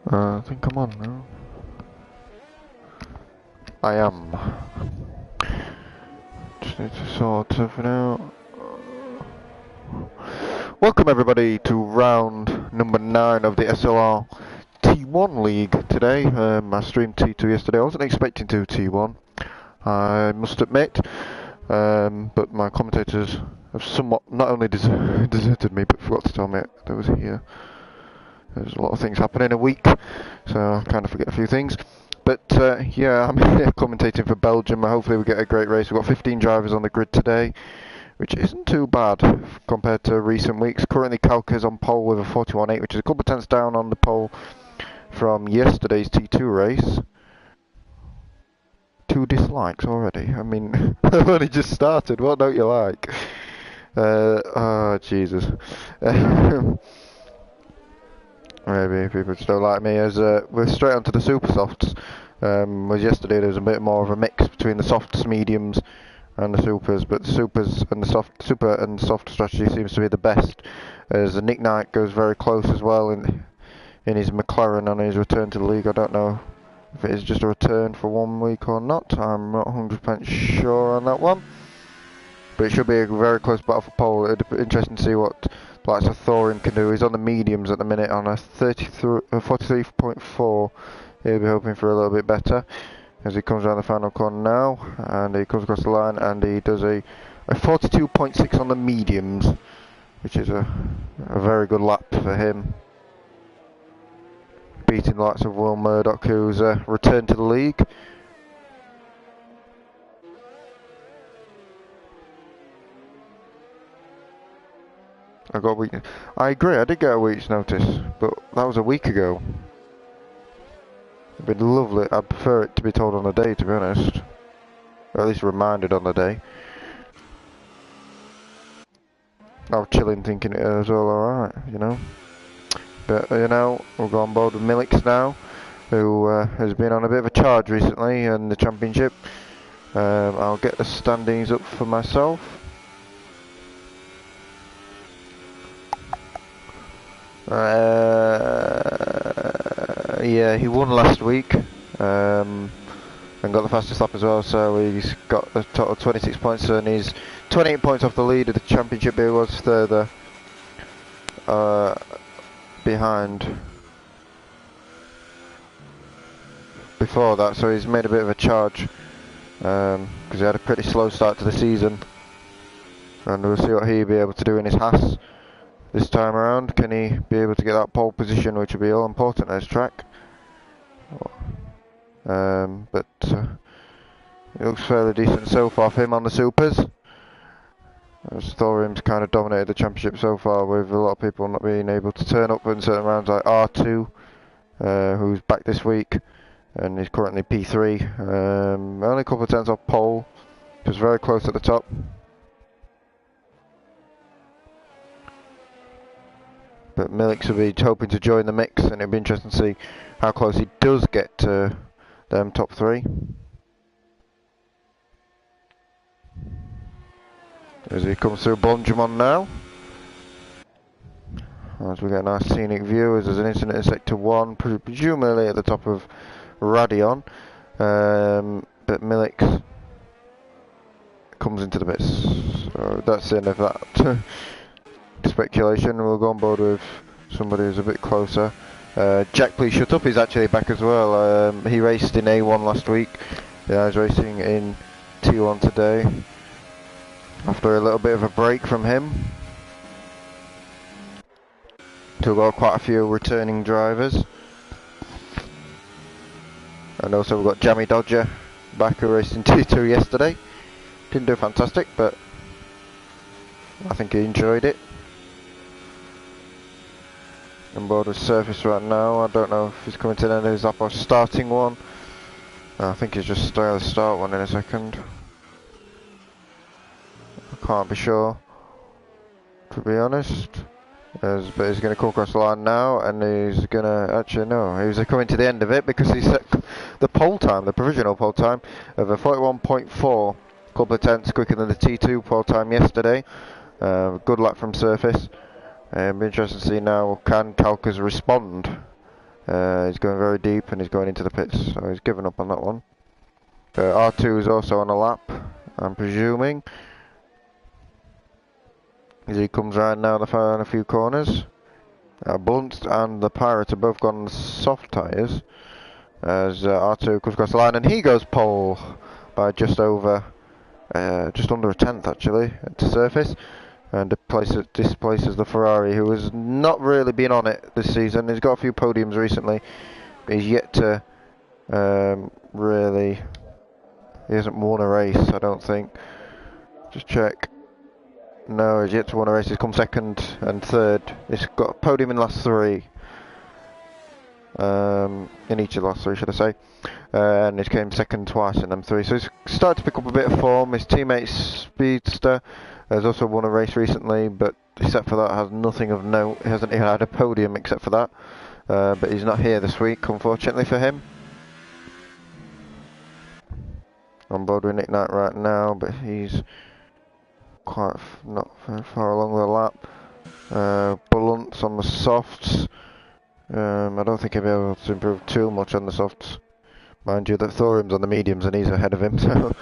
I think I'm on now. I am. Just need to sort something out. Welcome everybody to round number 9 of the SLR T1 League today. I streamed T2 yesterday. I wasn't expecting to T1, I must admit. But my commentators have somewhat not only deserted me, but forgot to tell me that I was here. There's a lot of things happening in a week, so I kind of forget a few things. But yeah, I'm here commentating for Belgium. Hopefully we get a great race. We've got 15 drivers on the grid today, which isn't too bad compared to recent weeks. Currently Kalka's on pole with a 41.8, which is a couple of tenths down on the pole from yesterday's T2 race. 2 dislikes already. I mean, I've only just started. What don't you like? Oh, Jesus. Maybe people just don't like me. As we're straight onto the super softs. Whereas yesterday there was a bit more of a mix between the softs, mediums, and the supers. But the supers and the super and soft strategy seems to be the best. As Nick Knight goes very close as well in his McLaren on his return to the league. I don't know if it is just a return for 1 week or not. I'm not 100% sure on that one. But it should be a very close battle for pole. It'd be interesting to see what the likes of Thorin can do. He's on the mediums at the minute on a 43.4. He'll be hoping for a little bit better as he comes around the final corner now, and he comes across the line and he does a 42.6 on the mediums, which is a very good lap for him, beating the likes of Will Murdoch, who's returned to the league. I got a week. I agree. I did get a week's notice, but that was a week ago. It'd be lovely. I'd prefer it to be told on the day, to be honest, or at least reminded on the day. I was chilling, thinking it was all alright, you know. But you know, we'll go on board with Millix now, who has been on a bit of a charge recently in the championship. I'll get the standings up for myself. Yeah, he won last week and got the fastest lap as well, so he's got a total of 26 points and he's 28 points off the lead of the championship. He was further behind before that, so he's made a bit of a charge because he had a pretty slow start to the season, and we'll see what he'll be able to do in his Haas this time around. Can he be able to get that pole position, which will be all important at this track? But it looks fairly decent so far for him on the supers, as Thorim's kind of dominated the championship so far, with a lot of people not being able to turn up in certain rounds, like R2, who's back this week and is currently P3. Only a couple of tenths off pole, just very close at the top. But Millix will be hoping to join the mix, and it'll be interesting to see how close he does get to them top 3. As he comes through Bonjamon now. As we get a nice scenic view, as there's an incident in sector 1, presumably at the top of Radion. But Millix comes into the mix. So that's the end of that speculation. We'll go on board with somebody who's a bit closer. Jack, please shut up. He's actually back as well. He raced in A1 last week. Yeah, he's racing in T1 today after a little bit of a break from him. So we've got quite a few returning drivers, and also we've got Jammy Dodger back, who raced in T2 yesterday. Didn't do fantastic, but I think he enjoyed it. On board with Surface right now. I don't know if he's coming to the end of his lap or starting one. I think he's just starting to start one in a second. I can't be sure, to be honest. But he's going to come across the line now, and he's going to, actually no, he was coming to the end of it because he set the pole time, the provisional pole time of a 41.4, couple of tenths quicker than the T2 pole time yesterday. Good luck from Surface. It'll be interesting to see now, can Kalkas respond He's going very deep and he's going into the pits, so he's given up on that one. R2 is also on a lap, I'm presuming. As he comes around now the fire in a few corners. Blunt and the Pirate are both gone on soft tyres. As R2 comes across the line and he goes pole by just under a tenth actually to surface, and displaces the Ferrari, who has not really been on it this season. He's got a few podiums recently, but he's yet to really. He hasn't won a race, I don't think. Just check. No, he's yet to win a race. He's come second and third. He's got a podium in the last three. In each of the last three, should I say. And he came second twice in them three. So he's started to pick up a bit of form. His teammate Speedster has also won a race recently, but except for that has nothing of note. He hasn't even had a podium except for that. But he's not here this week, unfortunately for him. On board with Nick Knight right now, but he's quite not very far along the lap. Blunt's on the softs. I don't think he'll be able to improve too much on the softs. Mind you that Thorium's on the mediums and he's ahead of him, so...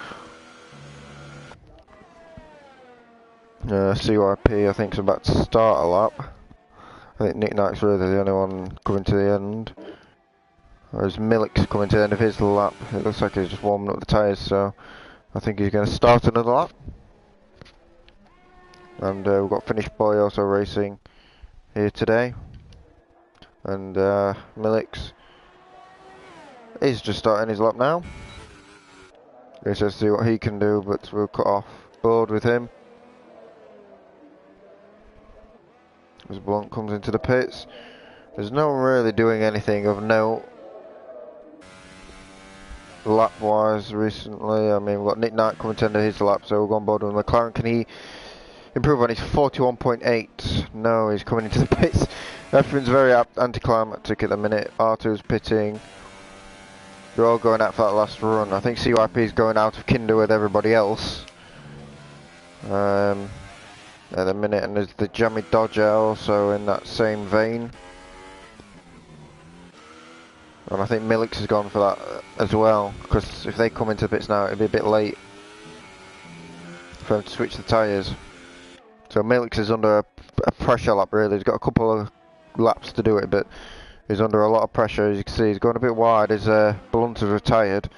CYP I think is about to start a lap. I think Nick Knight's really the only one coming to the end. Whereas Milik's coming to the end of his lap. It looks like he's just warming up the tyres, so I think he's going to start another lap. And we've got Finish Boy also racing here today. And Milik's is just starting his lap now. Let's just see what he can do, but we'll cut off board with him. As Blunt comes into the pits. There's no one really doing anything of note lap wise recently. I mean, we've got Nick Knight coming to end of his lap, so we'll go on board with McLaren. Can he improve on his 41.8? No, he's coming into the pits. Everything's very anticlimactic at the minute. R2's pitting. They're all going out for that last run. I think CYP is going out of Kinder with everybody else. At the minute, and there's the Jammy Dodger also in that same vein. And I think Milik's has gone for that as well, because if they come into the pits now, it'll be a bit late for them to switch the tyres. So Milik's is under a pressure lap really. He's got a couple of laps to do it, but he's under a lot of pressure. As you can see, he's going a bit wide as Blunt has retired.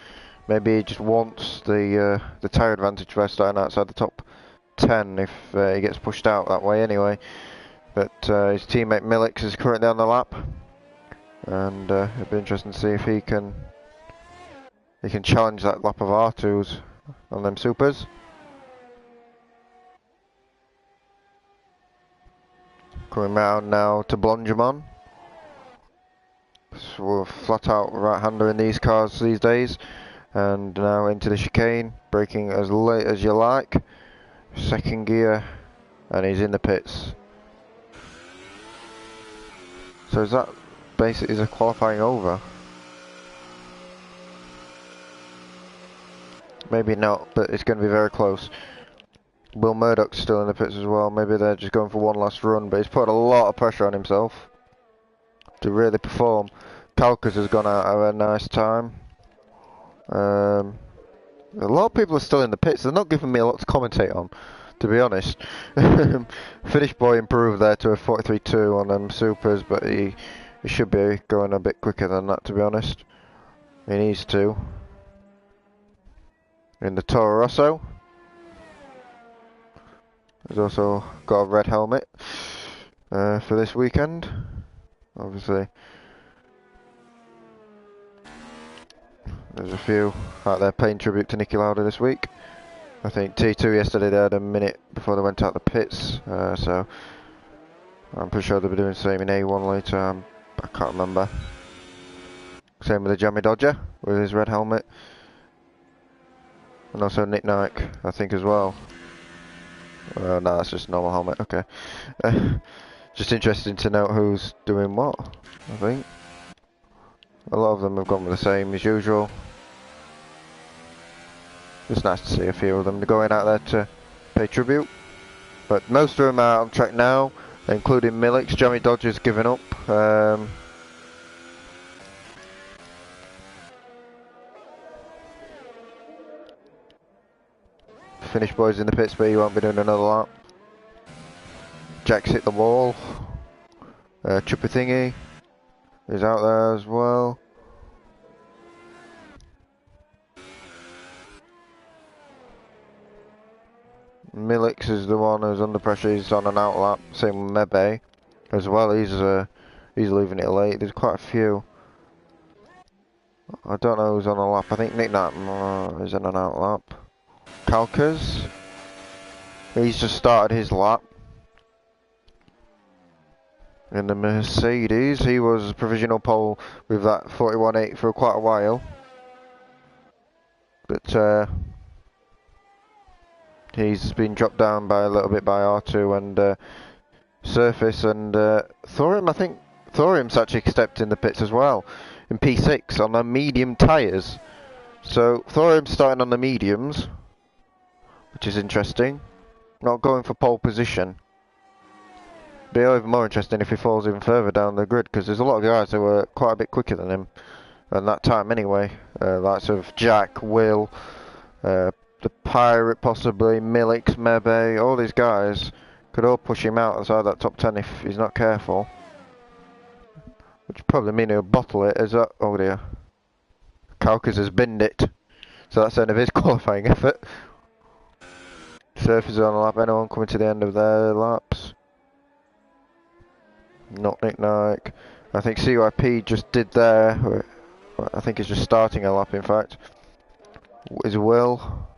Maybe he just wants the tyre advantage by starting outside the top 10 if he gets pushed out that way anyway. But his teammate Milik's is currently on the lap, and it'll be interesting to see if he can challenge that lap of R2's on them supers. Coming round now to Blongemon. So we're flat out right-hander in these cars these days. And now into the chicane, braking as late as you like. Second gear, and he's in the pits. So is that basically the qualifying over? Maybe not, but it's going to be very close. Will Murdoch's still in the pits as well. Maybe they're just going for one last run, but he's put a lot of pressure on himself to really perform. Kalkas has gone out at a nice time. A lot of people are still in the pits. They're not giving me a lot to commentate on, to be honest. Finish Boy improved there to a 43.2 on them supers, but he should be going a bit quicker than that, to be honest. He needs to. In the Toro Rosso. He's also got a red helmet for this weekend, obviously. There's a few out there paying tribute to Niki Lauda this week. I think T2 yesterday they had a minute before they went out the pits, so I'm pretty sure they'll be doing the same in A1 later. I can't remember. Same with the Jammy Dodger with his red helmet, and also Nick Knight, I think, as well. No, that's just a normal helmet, okay. Just interesting to note who's doing what, I think. A lot of them have gone with the same as usual. It's nice to see a few of them going out there to pay tribute. But most of them are on track now, including Milik's. Jammy Dodger's given up. finish boys in the pits, but he won't be doing another lap. Jack's hit the wall. Chupper Thingy is out there as well. Milix is the one who's under pressure. He's on an out lap. Same with Mebe as well. He's leaving it late. There's quite a few. I don't know who's on a lap. I think Nick Knapp is on an out lap. Kalkas. He's just started his lap. In the Mercedes, he was provisional pole with that 41.8 for quite a while. But he's been dropped down by a little bit by R2 and Surface and Thorium. I think Thorium's actually stepped in the pits as well in P6 on the medium tyres. So Thorium's starting on the mediums, which is interesting. Not going for pole position. Be even more interesting if he falls even further down the grid, because there's a lot of guys who were quite a bit quicker than him at that time anyway. Likes of Jack, Will, the Pirate possibly, Milix, Mebe, all these guys could all push him out outside that top 10 if he's not careful. Which probably mean he'll bottle it as that. Oh dear. Kalkas has binned it. So that's the end of his qualifying effort. Surf is on a lap. Anyone coming to the end of their laps? Not Nick Nike. I think CYP just did there. I think he's just starting a lap in fact. Is Will.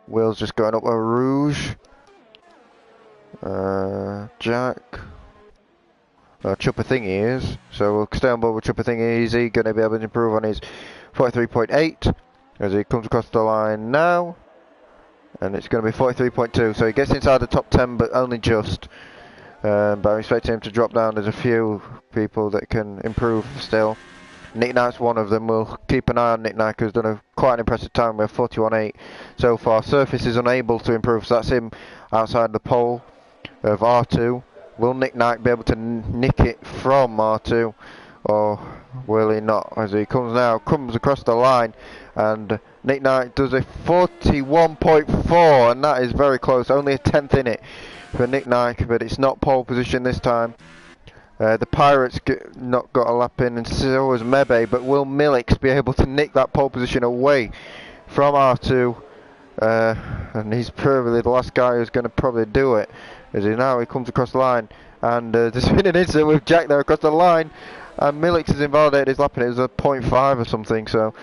Will's just going up a Rouge. Jack. Chupper Thingy is. So we'll stay on board with Chupper Thingy. Is he going to be able to improve on his 43.8 as he comes across the line now? And it's going to be 43.2. So he gets inside the top 10, but only just. But I'm expecting him to drop down. There's a few people that can improve still. Nick Knight's one of them. We'll keep an eye on Nick Knight, who's done quite an impressive time with 41.8 so far. Surface is unable to improve, so that's him outside the pole of R2. Will Nick Knight be able to nick it from R2, or will he not? As he comes across the line, and Nick Knight does a 41.4, and that is very close. Only a tenth in it for Nick Knight, but it's not pole position this time. The Pirates not got a lap in, and so has Mebe, but will Milix be able to nick that pole position away from R2? And he's probably the last guy who's going to probably do it, as he comes across the line, and there's been an incident with Jack there across the line, and Milix has invalidated his lap, and it was a 0.5 or something, so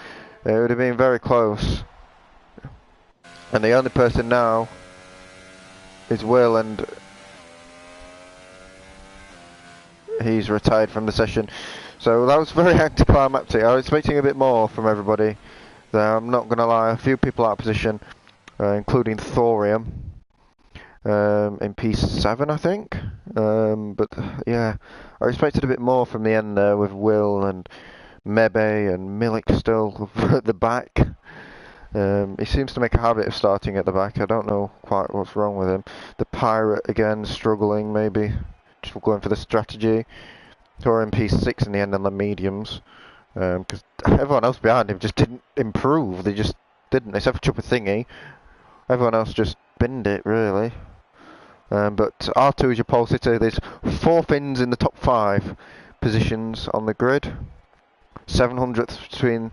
it would have been very close. And the only person now is Will, and he's retired from the session. So that was very anticlimactic. I was expecting a bit more from everybody. I'm not going to lie, a few people out of position, including Thorium, in P7 I think. But yeah, I expected a bit more from the end there with Will and Mebe and Milik still at the back. He seems to make a habit of starting at the back. I don't know quite what's wrong with him. The Pirate again struggling, maybe just going for the strategy. Thorium P6 in the end on the mediums, because everyone else behind him just didn't improve. They just didn't, except for Chupper Thingy. Everyone else just binned it really. But R2 is your pole sitter. There's 4 Finns in the top 5 positions on the grid. 700th between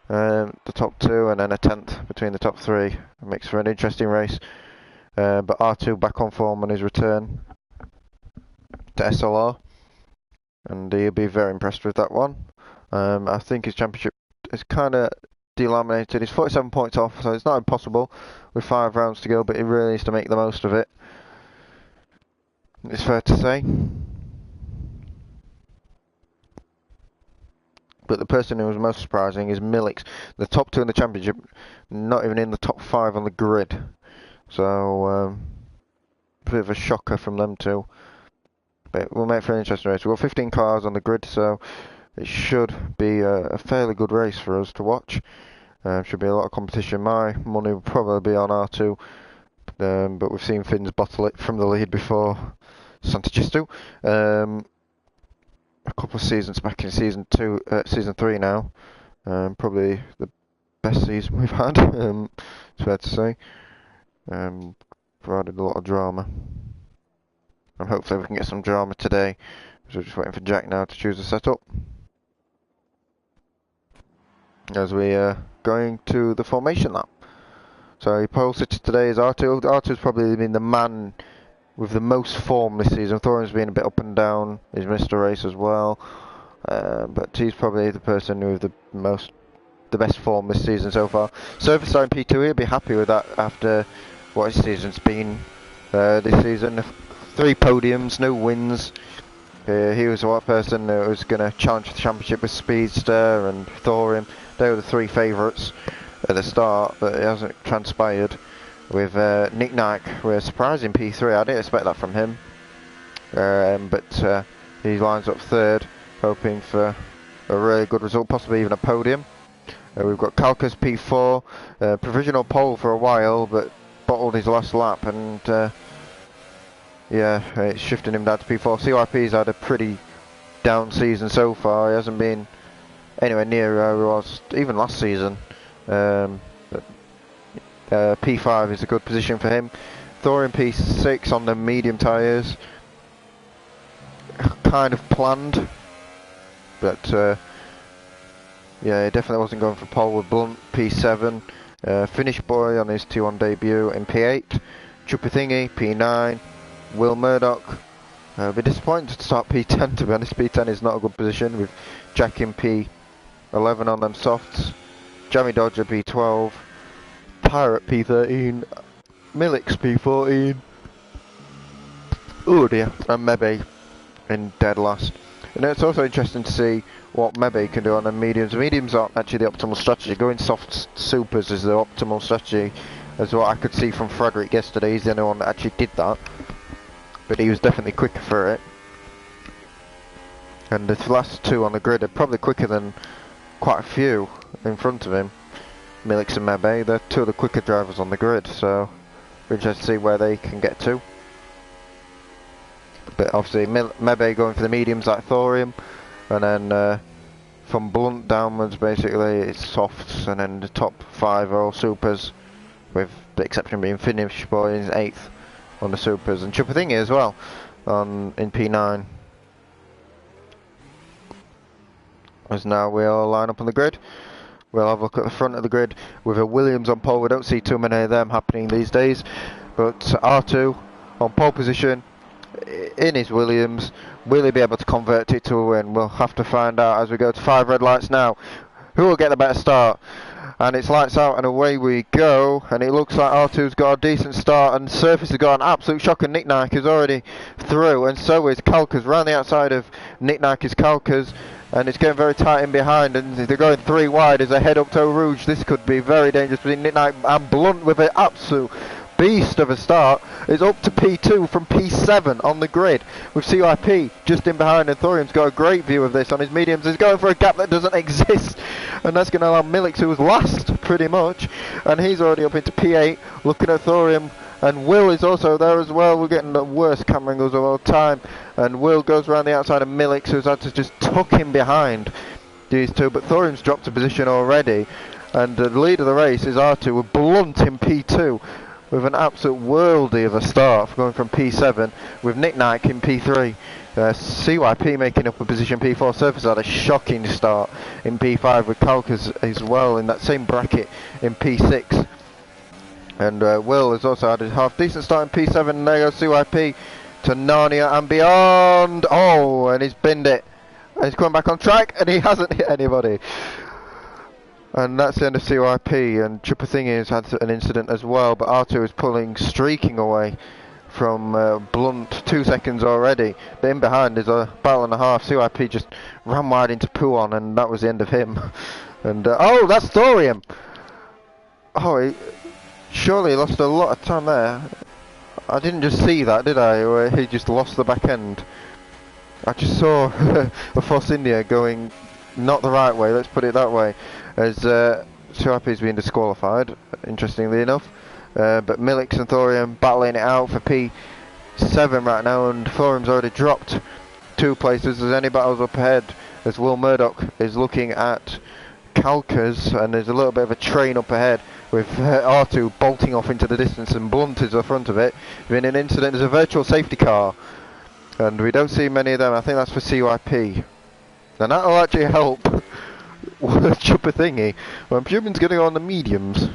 the top 2, and then a 10th between the top 3. It makes for an interesting race. But R2 back on form on his return to SLR, and he'll be very impressed with that one. I think his championship is kind of delaminated. He's 47 points off, so it's not impossible with 5 rounds to go, but he really needs to make the most of it. It's fair to say. But the person who was most surprising is Milix. The top 2 in the championship, not even in the top 5 on the grid. So, a bit of a shocker from them two. But we'll make for an interesting race. We've got 15 cars on the grid, so it should be a fairly good race for us to watch. Should be a lot of competition. My money will probably be on R2. But we've seen Finns bottle it from the lead before. Santagistu. A couple of seasons back in season 3 now. Probably the best season we've had, it's fair to say. Provided a lot of drama. And hopefully we can get some drama today. So we're just waiting for Jack now to choose a setup. As we going to the formation lap. So pole sitter today is R2. R2's probably been the man with the most form this season. Thorn's been a bit up and down. He's missed a race as well. But he's probably the person with the best form this season so far. Surface star in P2, he'll be happy with that after what his season's been this season. 3 podiums, no wins. He was the person that was going to challenge for the championship with Speedster and Thorium. They were the 3 favourites at the start, but it hasn't transpired. With Nick Knack, we're surprising P3. I didn't expect that from him. But he lines up 3rd, hoping for a really good result, possibly even a podium. We've got Kalkas P4, provisional pole for a while, but bottled his last lap, and yeah, it's shifting him down to P4. CYP's had a pretty down season so far. He hasn't been anywhere near where he was even last season. But P5 is a good position for him. Thorium P6 on the medium tyres. Kind of planned, but yeah, he definitely wasn't going for pole with Blunt P7. Finnish boy on his T1 debut in P8. Chuppy Thingy P9. Will Murdoch. I'll be disappointed to start P10, to be honest. P10 is not a good position with Jack in P11 on them softs. Jammy Dodger P12. Pirate P13. Millix P14. Oh dear. And Mebe in dead last. And it's also interesting to see what Mebe can do on the mediums. The mediums aren't actually the optimal strategy. Going soft supers is the optimal strategy, as what I could see from Frederick yesterday. He's the only one that actually did that, but he was definitely quicker for it. And the last 2 on the grid are probably quicker than quite a few in front of him. Millix and Mebe, they're 2 of the quicker drivers on the grid, so we're interested to see where they can get to. But obviously Mebe going for the mediums like Thorium, and then from Blunt downwards basically it's softs, and then the top 5 are all supers, with the exception being Finnish boy in 8th on the supers, and Chuppathingi as well in P9. As now we all line up on the grid. We'll have a look at the front of the grid with a Williams on pole. We don't see too many of them happening these days, but R2 on pole position in his Williams. Will he be able to convert it to a win? We'll have to find out as we go to 5 red lights now. Who will get the better start? And it's lights out and away we go, and it looks like R2's got a decent start, and Surface has got an absolute shocker. Nick Nike is already through, and so is Kalkas, round the outside of Nick Nike's Kalkas, and it's getting very tight in behind, and they're going 3 wide as they head up to Eau Rouge. This could be very dangerous between Nick Nike and Blunt with an absolute beast of a start. Is up to P2 from P7 on the grid, with CYP just in behind, and Thorium's got a great view of this on his mediums. He's going for a gap that doesn't exist, and that's going to allow Millix, who was last pretty much, and he's already up into P8 looking at Thorium, and Will is also there as well. We're getting the worst camera angles of all time, and Will goes around the outside of Millix, who's had to just tuck him behind these 2, but Thorium's dropped a position already, and the lead of the race is R2 with Blunt in P2 with an absolute worldie of a start, going from P7 with Nick Nike in P3. CYP making up a position P4. Surface had a shocking start in P5 with Kalkas as well in that same bracket in P6. And Will has also had a half decent start in P7, and there goes CYP to Narnia and beyond. Oh, and he's binned it. And he's coming back on track, and he hasn't hit anybody. And that's the end of CYP, and Chuppathingi has had an incident as well, but R2 is streaking away from Blunt, 2 seconds already. But in behind is a battle and a half. CYP just ran wide into Puon, and that was the end of him. And oh, that's Thorium! Oh, he surely lost a lot of time there. I didn't just see that, did I? Where he just lost the back end. I just saw a Force India going not the right way, let's put it that way, as CYP is being disqualified, interestingly enough. But Millix and Thorium battling it out for P7 right now, and Thorium's already dropped 2 places. There's any battles up ahead as Will Murdoch is looking at Kalkas, and there's a little bit of a train up ahead with R2 bolting off into the distance, and Blunt is the front of it. There's been an incident, there's a virtual safety car, and we don't see many of them. I think that's for CYP. And that'll actually help Chupper Thingy. Well, I'm presuming he's going to go on the mediums.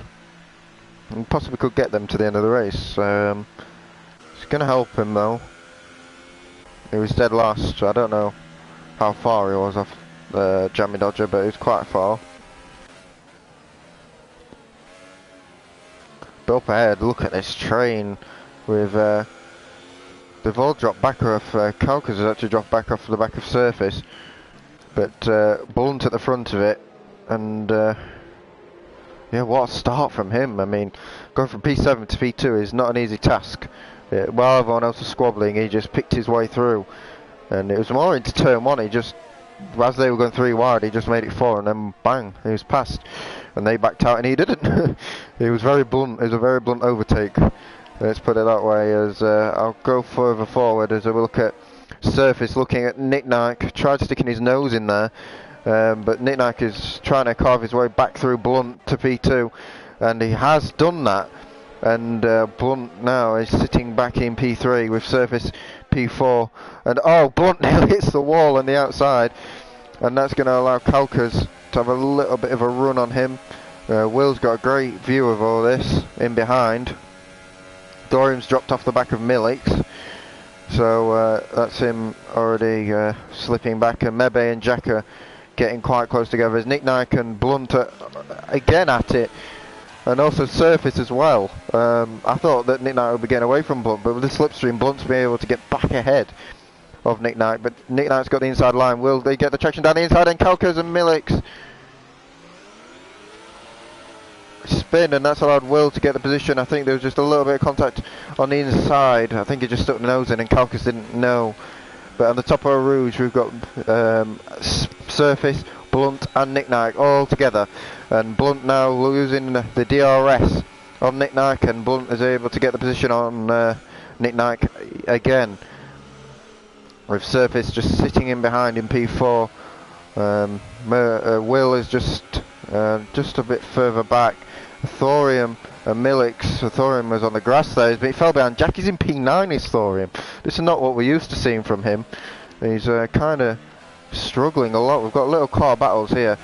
And possibly could get them to the end of the race. It's going to help him though. He was dead last, so I don't know how far he was off Jammy Dodger, but he was quite far. But up ahead, look at this train with they've all dropped back off. Kalkas has actually dropped back off the back of surface, but Blunt at the front of it, and yeah, what a start from him. I mean, going from P7 to P2 is not an easy task. While everyone else was squabbling, he just picked his way through, and it was more into turn one. He just, as they were going 3 wide, he just made it 4, and then bang, he was passed, and they backed out, and he didn't. He was very blunt. It was a very blunt overtake. Let's put it that way. As I'll go further forward as we look at surface, looking at Nick Nike, tried sticking his nose in there, but Nick Nike is trying to carve his way back through Blunt to P2, and he has done that. And Blunt now is sitting back in P3 with surface P4, and oh, Blunt nearly hits the wall on the outside, and that's going to allow Kalkas to have a little bit of a run on him. Will's got a great view of all this in behind. Dorium's dropped off the back of Millix, so that's him already slipping back, and Mebe and Jack are getting quite close together as Nick Nike and Blunt are again at it. And also surface as well. I thought that Nick Knight would be getting away from Blunt, but with the slipstream, Blunt's been able to get back ahead of Nick Knight. But Nick Knight's got the inside line. Will they get the traction down the inside? And Kalkas and Millix spin, and that's allowed Will to get the position. I think there was just a little bit of contact on the inside. I think he just stuck the nose in, and Kalkas didn't know. But on the top of Rouge, we've got surface, Blunt and Nick Nike all together, and Blunt now losing the DRS on Nick Nike, and Blunt is able to get the position on Nick Nike again, with surface just sitting in behind in P4. Will is just a bit further back. Thorium and Millix. Thorium was on the grass there, but he fell behind. Jackie's in P9 is Thorium. This is not what we're used to seeing from him. He's kind of struggling a lot. We've got little car battles here,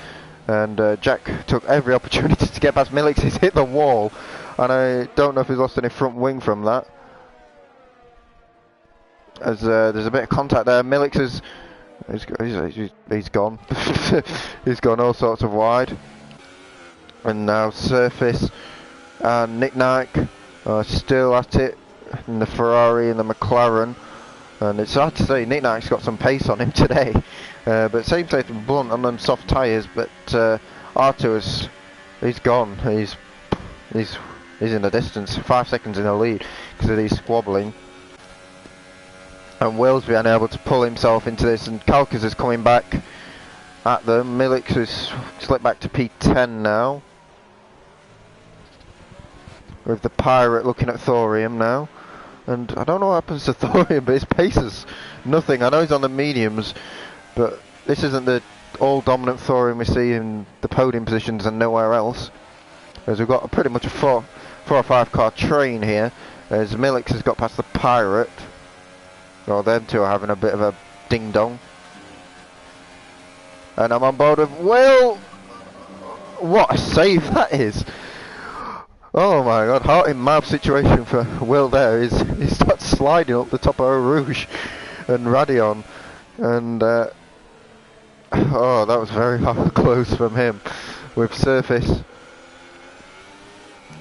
and Jack took every opportunity to get past Millix. He's hit the wall, and I don't know if he's lost any front wing from that, as there's a bit of contact there. Millix is he's gone. He's gone all sorts of wide, and now surface and Nick Nike are still at it in the Ferrari and the McLaren. And it's hard to say, Nick Knight's got some pace on him today, but same thing with Blunt on them soft tyres. But R2 he's gone. He's in the distance, 5 seconds in the lead because of these squabbling. And Will's been able to pull himself into this, and Kalkas is coming back at them. Millix has slipped back to P10 now, with the Pirate looking at Thorium now. And I don't know what happens to Thorium, but his pace is nothing. I know he's on the mediums, but this isn't the all-dominant Thorium we see in the podium positions and nowhere else. As we've got pretty much a 4 or 5 car train here, as Millix has got past the Pirate. Well, them two are having a bit of a ding-dong. And I'm on board with Will! What a save that is! Oh my god, heart in mouth situation for Will there. He starts sliding up the top of Eau Rouge and Radion, and oh, that was very hard close from him. With surface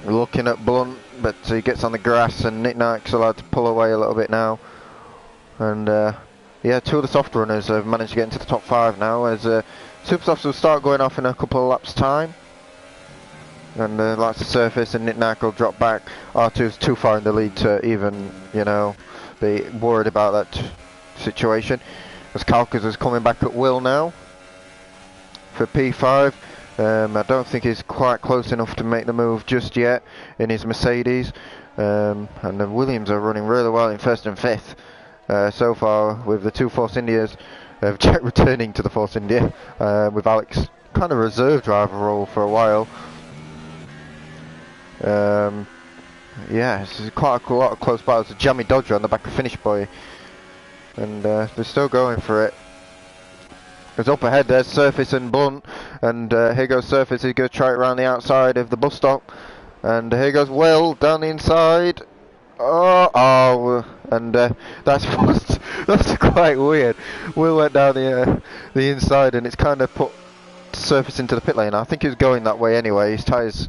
looking at Blunt, but he gets on the grass, and Nick Nike's allowed to pull away a little bit now. And yeah, 2 of the soft runners have managed to get into the top 5 now, as Super Softs will start going off in a couple of laps time. And likes the surface, and Nick Nike will drop back. R2's too far in the lead to even, you know, be worried about that situation. As Kalkas is coming back at Will now for P5. I don't think he's quite close enough to make the move just yet in his Mercedes. And the Williams are running really well in 1st and 5th so far, with the 2 Force Indias. Jack returning to the Force India with Alex kind of reserve driver role for a while. Yeah, it's quite a lot of close battles. A Jammy Dodger on the back of Finish Boy, and they're still going for it. Because up ahead there's Surface and Blunt, and here goes Surface. He's going to try it around the outside of the bus stop, and here goes Will down the inside. And that's quite weird. Will went down the inside, and it's kind of put Surface into the pit lane. I think he was going that way anyway. His tyres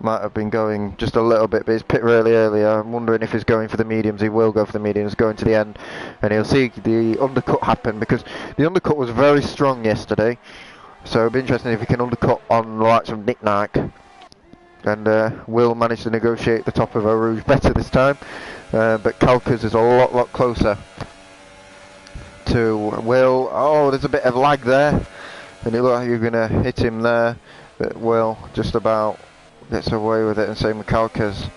might have been going just a little bit, but he's pit really early. I'm wondering if he's going for the mediums. He will go for the mediums, going to the end, and he'll see the undercut happen, because the undercut was very strong yesterday. So it'll be interesting if he can undercut on the likes of Nick Knight. And Will manage to negotiate the top of Eau Rouge better this time, but Kalkas is a lot closer to Will. Oh, there's a bit of lag there, and it looked like you're going to hit him there, but Will just about gets away with it, and same with Kalkas.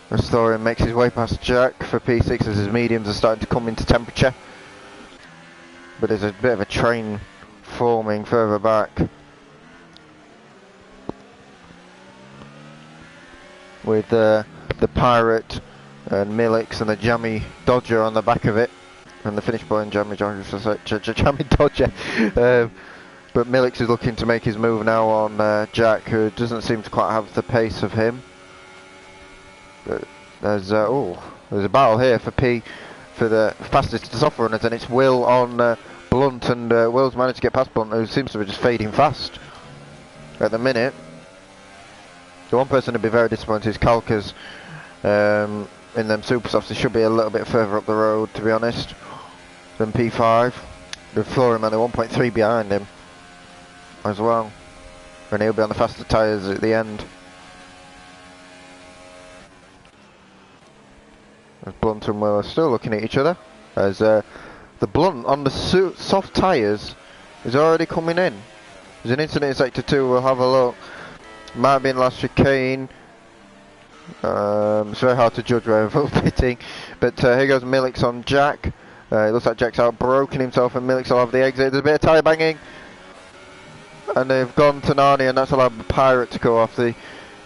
Restorian makes his way past Jack for P6 as his mediums are starting to come into temperature, but there's a bit of a train forming further back, with the Pirate and Millix and the Jammy Dodger on the back of it, and the Finish Boy and Jammy Dodger. Jammy Dodger. But Millix is looking to make his move now on Jack, who doesn't seem to quite have the pace of him. But there's a battle here for P for the fastest soft runners, and it's Will on Blunt, and Will's managed to get past Blunt, who seems to be just fading fast at the minute. The one person to be very disappointed is Kalkas in them super softs. He should be a little bit further up the road, to be honest, than P5. With Florin and 1.3 behind him as well, and he'll be on the faster tyres at the end. As Blunt and Will are still looking at each other, as the Blunt on the soft tyres is already coming in. There's an incident in Sector 2, we'll have a look. Might be in last chicane. It's very hard to judge where we're pitting, but here goes Millix on Jack. It looks like Jack's out broken himself, and Millix will have the exit. There's a bit of tyre banging, and they've gone to Narnia, and that's allowed the Pirate to go off. The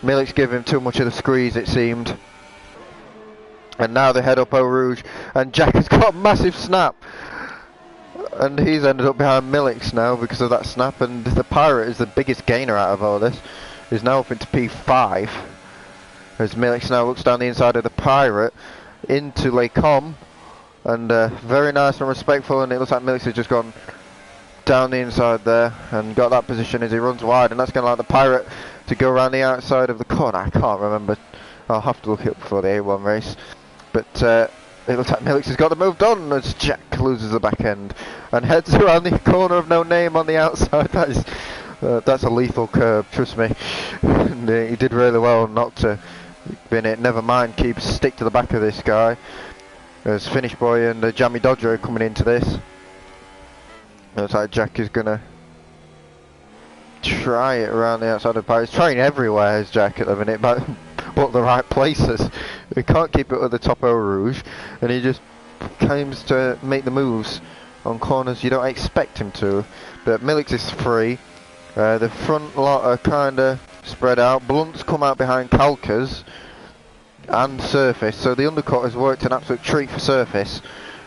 Millix gave him too much of the squeeze, it seemed. And now they head up Eau Rouge, and Jack has got a massive snap, and he's ended up behind Millix now because of that snap, and the Pirate is the biggest gainer out of all this. He's now up into P5, as Millix now looks down the inside of the Pirate into Les Combes, and very nice and respectful, and it looks like Millix has just gone down the inside there and got that position as he runs wide, and that's going to allow the Pirate to go around the outside of the corner. I can't remember, I'll have to look it up before the A1 race, but it looks like Millix has got the move done as Jack loses the back end and heads around the corner of No Name on the outside. That is that's a lethal curb, trust me. And he did really well not to bin it. Never mind, stick to the back of this guy. As Finish Boy and Jammy Dodger are coming into this. Looks like Jack is gonna try it around the outside of the Pirate. He's trying everywhere as Jack at the minute, but the right places. He can't keep it at the top Eau Rouge, and he just comes to make the moves on corners you don't expect him to. But Millix is free. The front lot are kind of spread out. Blunt's come out behind Kalkas and Surface, so the undercut has worked an absolute treat for Surface,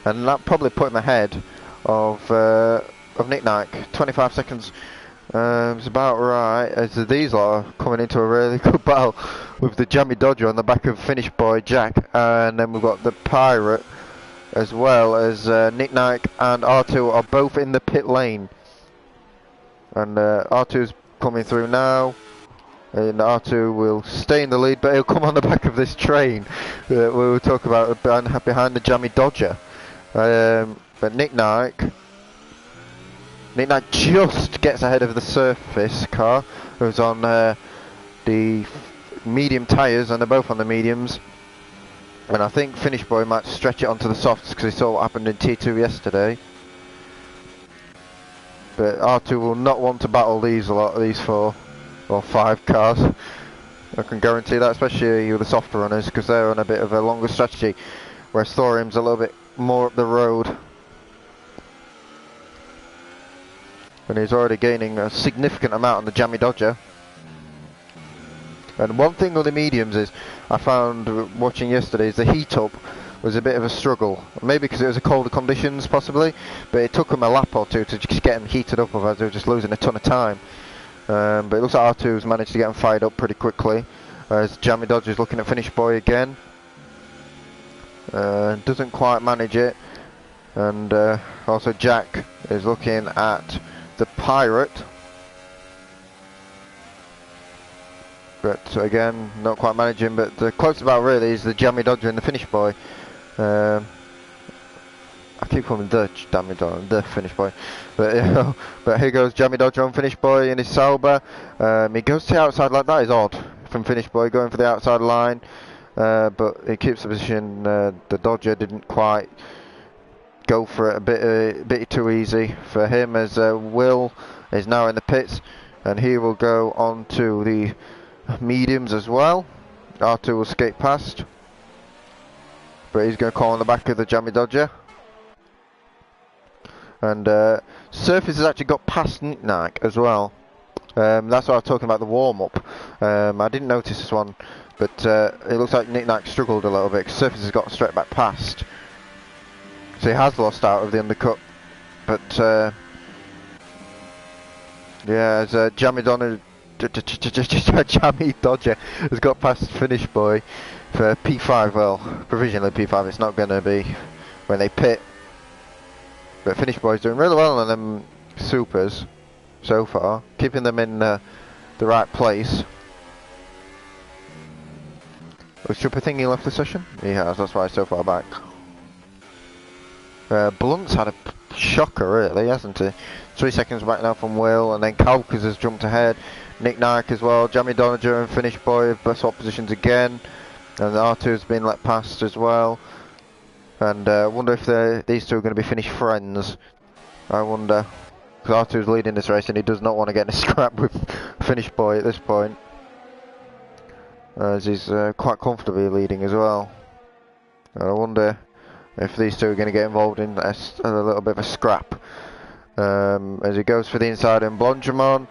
and that probably put him ahead of Nick Knight. 25 seconds is about right, as these lot are coming into a really good battle with the Jammy Dodger on the back of Finish Boy Jack, and then we've got the Pirate as well, as Nick Knight and R2 are both in the pit lane. And R2's coming through now, and R2 will stay in the lead, but he'll come on the back of this train that we will talk about behind the Jammy Dodger. But Nick Knight just gets ahead of the Surface car, who's on the medium tyres, and they're both on the mediums. And I think Finish Boy might stretch it onto the softs because he saw what happened in T2 yesterday. But R2 will not want to battle these 4 or 5 cars. I can guarantee that, especially with the softer runners, because they're on a bit of a longer strategy, whereas Thorium's a little bit more up the road. and he's already gaining a significant amount on the Jammy Dodger. And one thing with the mediums is, I found watching yesterday, is the heat up was a bit of a struggle. Maybe because it was a colder conditions possibly, but it took them a lap or two to just get them heated up, otherwise they were just losing a ton of time. But it looks like R2's managed to get them fired up pretty quickly, as Jammy Dodger's looking at Finish Boy again. Doesn't quite manage it, and also Jack is looking at the Pirate, but again not quite managing. But the closest about really is the Jammy Dodger and the Finish Boy. I keep calling him the Jammy Dodger, the Finish Boy, but you know, but here goes Jammy Dodger on Finish Boy in his Sauber. He goes to the outside like that is odd from Finish Boy, going for the outside line. But he keeps the position. The Dodger didn't quite go for it, a bit too easy for him, as Will is now in the pits, and he will go on to the mediums as well. R2 will skate past, but he's going to call on the back of the Jammy Dodger. And Surface has actually got past Nick as well. That's why I was talking about the warm-up. I didn't notice this one, but it looks like Nick struggled a little bit, because Surface has got straight back past. So he has lost out of the undercut. But yeah, as Jammy Dodger has got past Finish Boy for P5. Well, provisionally P5, it's not going to be when they pit. But Finish Boy's doing really well on them supers so far, keeping them in the right place. Was Trooper thinking he left the session? He has, that's why he's so far back. Blunt's had a shocker really, hasn't he? 3 seconds back now from Will, and then Kalkas has jumped ahead. Nick Naik as well, Jammy Dodger and Finish Boy have swap positions again, and R2 has been let past as well. And I wonder if these two are going to be Finish friends. I wonder, because R2 is leading this race and he does not want to get in a scrap with Finish Boy at this point, as he's quite comfortably leading as well. And I wonder if these two are going to get involved in a little bit of a scrap, as he goes for the inside in Blondramon,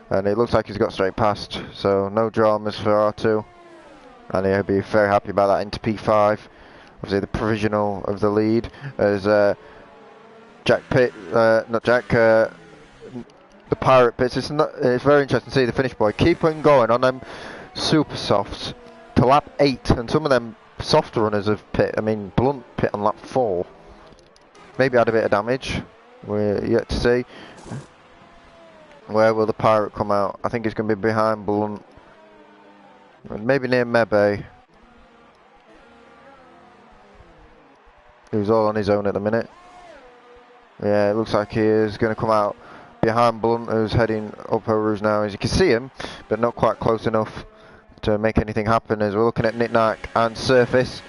and it looks like he's got straight past, so no dramas for R2, and he'll be very happy about that into P5. Obviously the provisional of the lead, as the Pirate pits. It's very interesting to see the Finish Boy keep on going on them super softs to lap 8, and some of them soft runners have pit. I mean, Blunt pit on lap 4. Maybe had a bit of damage. We're yet to see. Where will the Pirate come out? I think he's going to be behind Blunt, and maybe near Mebe, who's all on his own at the minute. Yeah, it looks like he is going to come out behind Blunt, who's heading up Eau Rouge now. As you can see him, but not quite close enough to make anything happen, as we're looking at Nick Naik and Surface.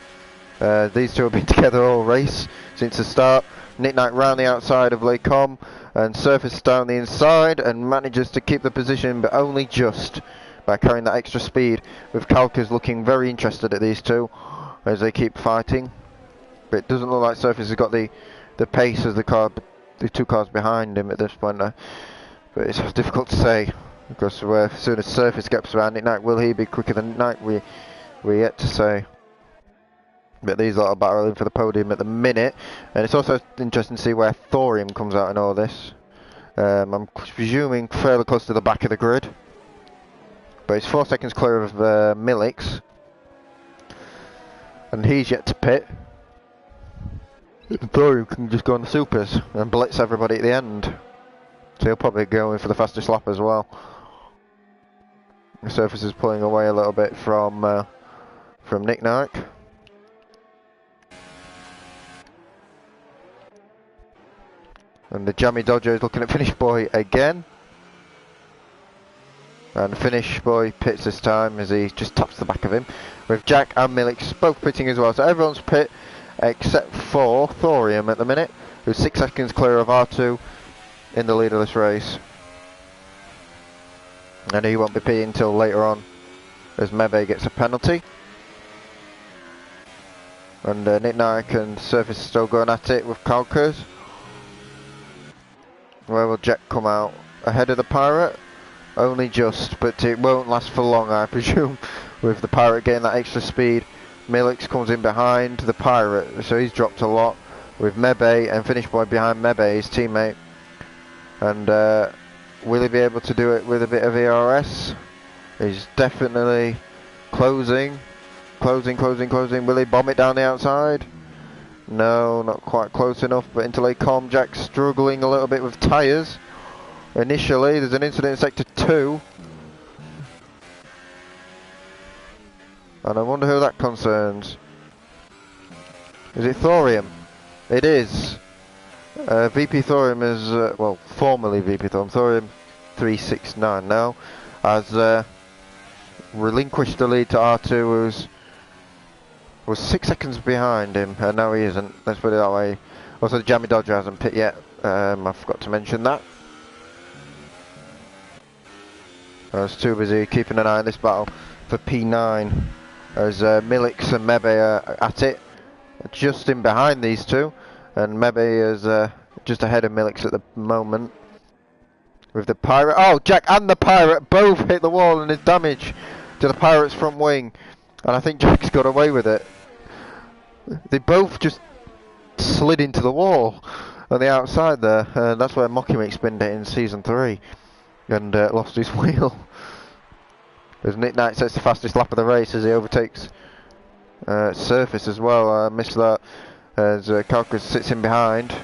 These two have been together all race since the start. Nick Naik round the outside of Lecom, and Surface down the inside, and manages to keep the position, but only just by carrying that extra speed, with Kalkas looking very interested at these two as they keep fighting. But it doesn't look like Surface has got the pace as the two cars behind him at this point. But it's difficult to say, because as soon as Surface gets around Nick Naik, will he be quicker than Nick Naik? We're yet to say. But these lot are battling for the podium at the minute, and it's also interesting to see where Thorium comes out in all this. I'm presuming fairly close to the back of the grid, but he's 4 seconds clear of Millix, and he's yet to pit. Thorium can just go on the supers and blitz everybody at the end, so he'll probably go in for the fastest lap as well. The Surface is pulling away a little bit from Nick Naik. And the Jammy Dodger is looking at Finish Boy again. And Finish Boy pits this time as he just taps the back of him, with Jack and Millix both pitting as well. So everyone's pit except for Thorium at the minute, who's 6 seconds clear of R2 in the lead of this race. And he won't be pitting until later on, as Mebe gets a penalty. And Nick Naik and Surface still going at it with Kalkas. Where will Jack come out? Ahead of the Pirate? Only just, but it won't last for long, I presume, with the Pirate getting that extra speed. Milix comes in behind the Pirate, so he's dropped a lot, with Mebe and Finish Boy behind Mebe, his teammate. And will he be able to do it with a bit of ERS? He's definitely closing. Will he bomb it down the outside? No, not quite close enough, but into late calm. Jack's struggling a little bit with tyres. Initially, there's an incident in sector 2. And I wonder who that concerns. Is it Thorium? It is. VP Thorium is, well, formerly VP Thorium, Thorium 369 now, has relinquished the lead to R2, was 6 seconds behind him, and now he isn't, let's put it that way. Also, the Jammy Dodger hasn't pit yet, I forgot to mention that. I was too busy keeping an eye on this battle for P9, as Milix and Mebe are at it, just in behind these two, and Mebe is just ahead of Milix at the moment. With the Pirate, oh, Jack and the Pirate both hit the wall and is damage to the Pirate's front wing, and I think Jack's got away with it. They both just slid into the wall on the outside there, and that's where Mocky spinned it in season 3 and lost his wheel. As Nick Knight sets the fastest lap of the race as he overtakes Surface as well. I missed that as Kalkas sits in behind.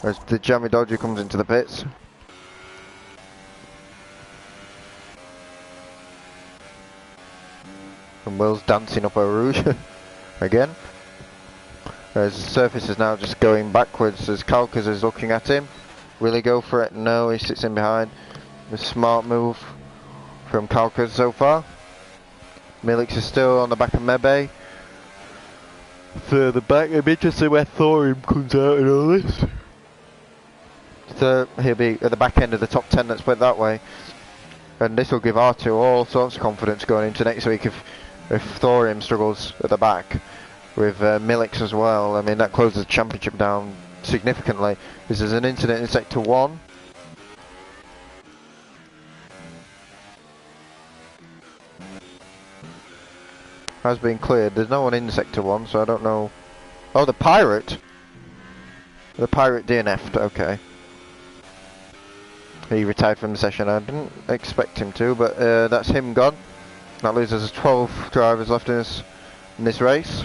As the Jammy Dodger comes into the pits. And Will's dancing up a rouge again. As Surface is now just going backwards as Kalkas is looking at him. Will he go for it? No, he sits in behind. A smart move from Kalkas so far. Milix is still on the back of Mebe. Further back, I'm interested where Thorium comes out in all this. So he'll be at the back end of the top 10, let's put it that way. And this will give R2 all sorts of confidence going into next week if Thorium struggles at the back with Milix as well. I mean, that closes the championship down significantly. This is an incident in sector 1. Has been cleared. There's no one in sector 1, so I don't know. Oh, the Pirate! The Pirate DNF'd, okay. He retired from the session. I didn't expect him to, but that's him gone. That leaves us 12 drivers left in this race.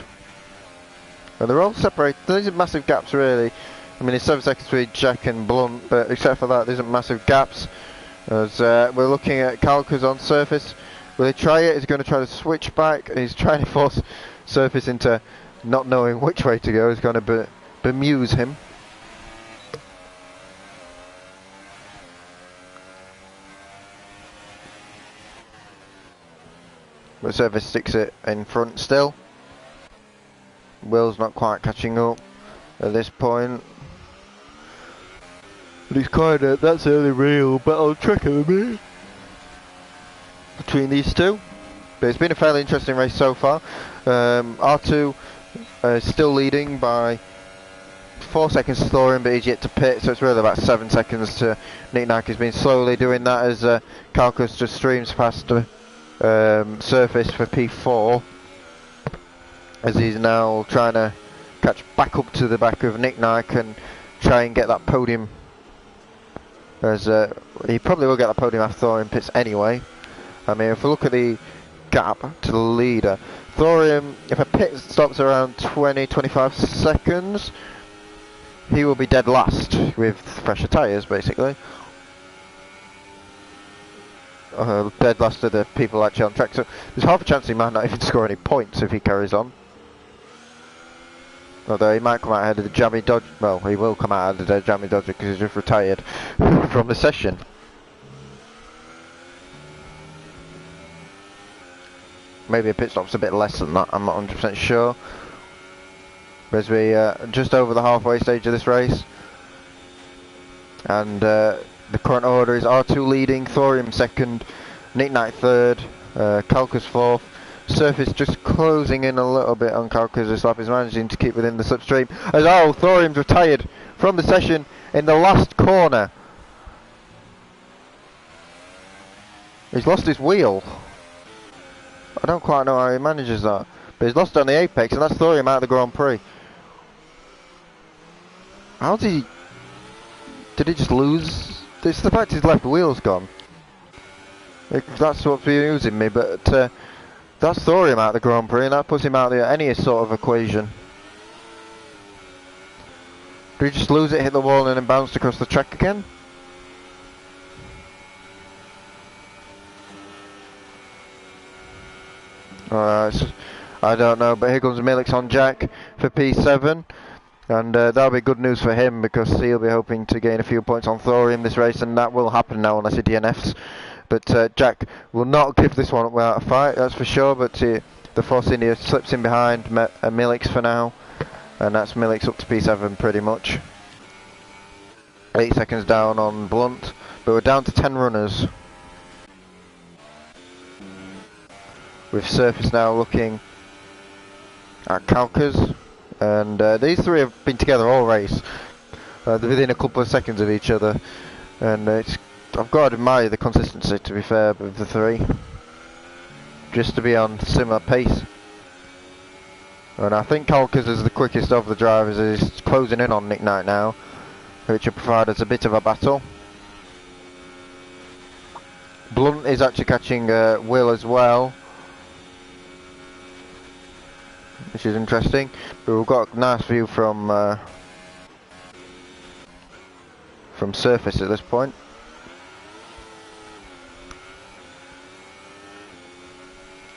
And they're all separated. There isn't massive gaps really. I mean, it's 7 seconds between Jack and Blunt, but except for that, there isn't massive gaps. As we're looking at Kalkas on Surface. Will he try it? He's going to try to switch back. He's trying to force Surface into not knowing which way to go. He's going to bemuse him. But Surface sticks it in front still. Will's not quite catching up at this point. But he's that's the only real battle track of the minute between these two. But it's been a fairly interesting race so far. R2 is still leading by 4 seconds to Thorium, but he's yet to pit, so it's really about 7 seconds to Nick Knight. He's been slowly doing that as Kalkas just streams past Surface for P4, as he's now trying to catch back up to the back of Nick Knight and try and get that podium, as he probably will get that podium after Thorium pits anyway. I mean, if we look at the gap to the leader, Thorium, if a pit stops around 20-25 seconds, he will be dead last with fresher tyres basically. Dead last to the people actually on track, so there's half a chance he might not even score any points if he carries on. Although he might come out ahead of the Jammy Dodger. Well, he will come out ahead of the Jammy Dodger because he's just retired from the session. Maybe a pit stop's a bit less than that, I'm not 100% sure. As we just over the halfway stage of this race. And the current order is R2 leading, Thorium second, Nick Knight third, Kalkas fourth, Surface just closing in a little bit on Calcas' lap. He's managing to keep within the slipstream. As Thorium's retired from the session in the last corner. He's lost his wheel. I don't quite know how he manages that. But he's lost it on the apex, and that's Thorium out of the Grand Prix. How did he... Did he just lose? It's the fact his left wheel's gone. That's what's amusing me, but that's Thorium out of the Grand Prix, and that puts him out of any sort of equation. Did he just lose it, hit the wall, and then bounced across the track again? I don't know, but here comes Milix on Jack for P7. And that'll be good news for him, because he'll be hoping to gain a few points on Thorium this race, and that will happen now unless he DNFs. But Jack will not give this one up without a fight, that's for sure. But the Force India slips in behind Milix for now, and that's Milix up to P7 pretty much. 8 seconds down on Blunt, but we're down to 10 runners. With Surface now looking at Calcas. And these three have been together all race. They're within a couple of seconds of each other. And I've got to admire the consistency, to be fair, of the three. Just to be on similar pace. And I think Calcas is the quickest of the drivers. Is closing in on Nick Knight now, which will provide us a bit of a battle. Blunt is actually catching Will as well, which is interesting. But we've got a nice view from Surface at this point.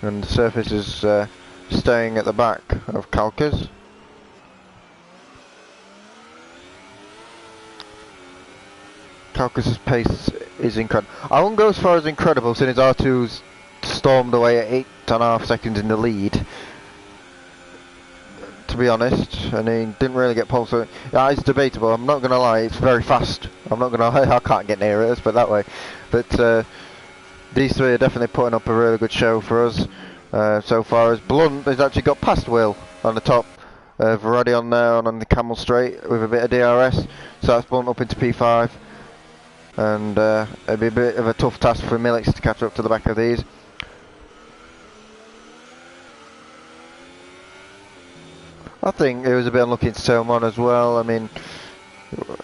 And Surface is staying at the back of Calcas. Calcas' pace is incredible. I won't go as far as incredible, since R2's stormed away at 8.5 seconds in the lead, to be honest, and he didn't really get pole, so yeah, it's debatable. I'm not going to lie, it's very fast. I'm not going to lie, I can't get near it, let's put it that way. But these three are definitely putting up a really good show for us so far, as Blunt has actually got past Will on the top of Radion there on the Camel Straight with a bit of DRS, so that's Blunt up into P5, and it'll be a bit of a tough task for Milix to catch up to the back of these. I think it was a bit unlucky to turn one as well. I mean,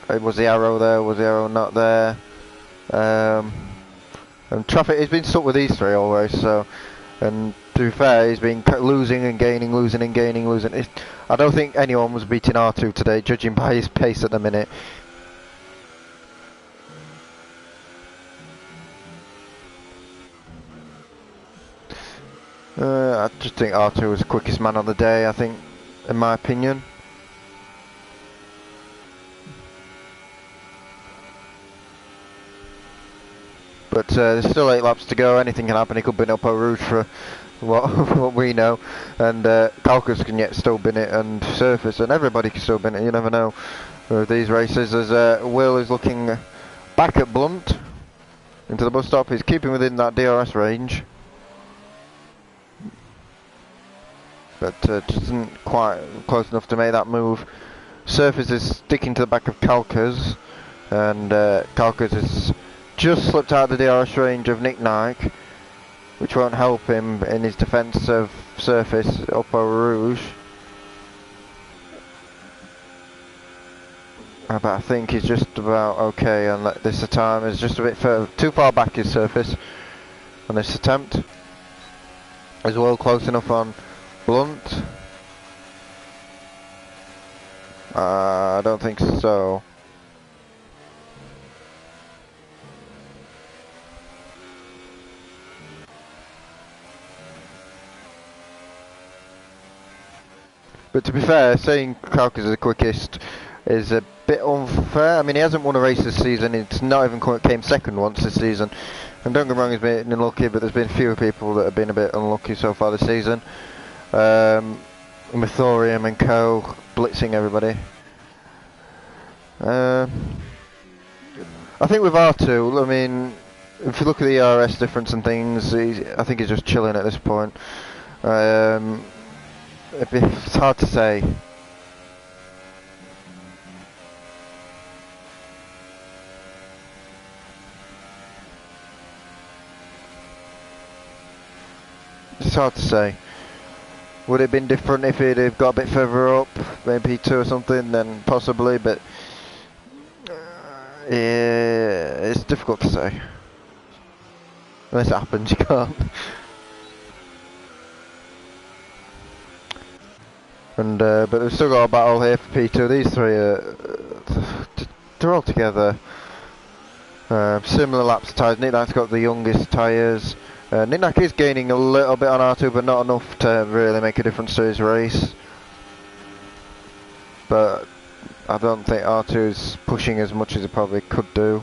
was the arrow there? Was the arrow not there? And traffic, he's been stuck with these three always. So, and to be fair, he's been losing and gaining, losing and gaining, losing. I don't think anyone was beating R2 today, judging by his pace at the minute. I just think R2 was the quickest man on the day, I think, in my opinion. But there's still 8 laps to go, anything can happen. He could bin up a Rouge for what we know, and Calcas can yet still bin it, and Surface, and everybody can still bin it, you never know with these races. As Will is looking back at Blunt into the bus stop. He's keeping within that DRS range, but just isn't quite close enough to make that move. Surface is sticking to the back of Calcas, and Calcas has just slipped out of the DRS range of Nick Knight, which won't help him in his defence of Surface up a Rouge. But I think he's just about okay, and this time is just a bit too far back his Surface on this attempt. Is Will close enough on Blunt? I don't think so. But to be fair, saying Calcas is the quickest is a bit unfair. I mean, he hasn't won a race this season. It's not even came second once this season. And don't get me wrong, he's been unlucky, but there's been fewer people that have been a bit unlucky so far this season. With Thorium and co blitzing everybody. I think with R2, I mean, if you look at the ERS difference and things, I think he's just chilling at this point. It's hard to say. It's hard to say. Would it have been different if it had got a bit further up, maybe P2 or something, then possibly, but yeah, it's difficult to say. Unless it happens, you can't. And but we've still got a battle here for P2. These three they're all together. Similar laps tyres. Nick Knight's got the youngest tyres. Nick Knight is gaining a little bit on R2, but not enough to really make a difference to his race. But I don't think R2 is pushing as much as he probably could do